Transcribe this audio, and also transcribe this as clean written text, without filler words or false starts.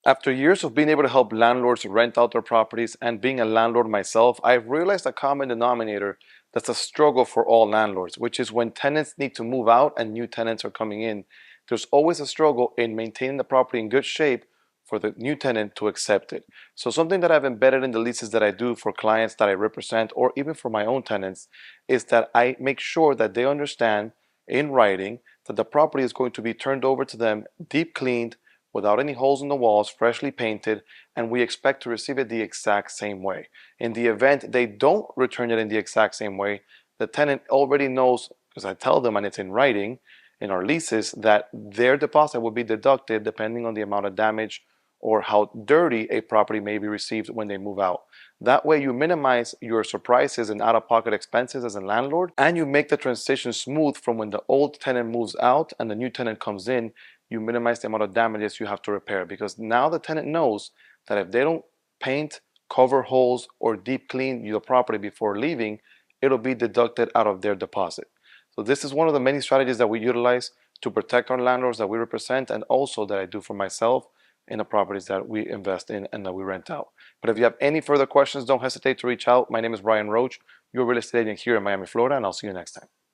After years of being able to help landlords rent out their properties and being a landlord myself, I've realized a common denominator that's a struggle for all landlords, which is when tenants need to move out and new tenants are coming in. There's always a struggle in maintaining the property in good shape for the new tenant to accept it. So something that I've embedded in the leases that I do for clients that I represent or even for my own tenants is that I make sure that they understand in writing that the property is going to be turned over to them deep cleaned, without any holes in the walls, freshly painted, and we expect to receive it the exact same way. In the event they don't return it in the exact same way, the tenant already knows, because I tell them and it's in writing in our leases, that their deposit will be deducted depending on the amount of damage or how dirty a property may be received when they move out. That way you minimize your surprises and out-of-pocket expenses as a landlord, and you make the transition smooth from when the old tenant moves out and the new tenant comes in. You minimize the amount of damages you have to repair, because now the tenant knows that if they don't paint, cover holes, or deep clean the property before leaving, it'll be deducted out of their deposit. So this is one of the many strategies that we utilize to protect our landlords that we represent, and also that I do for myself in the properties that we invest in and that we rent out. But if you have any further questions, don't hesitate to reach out. My name is Bryan Roach, your real estate agent here in Miami, Florida, and I'll see you next time.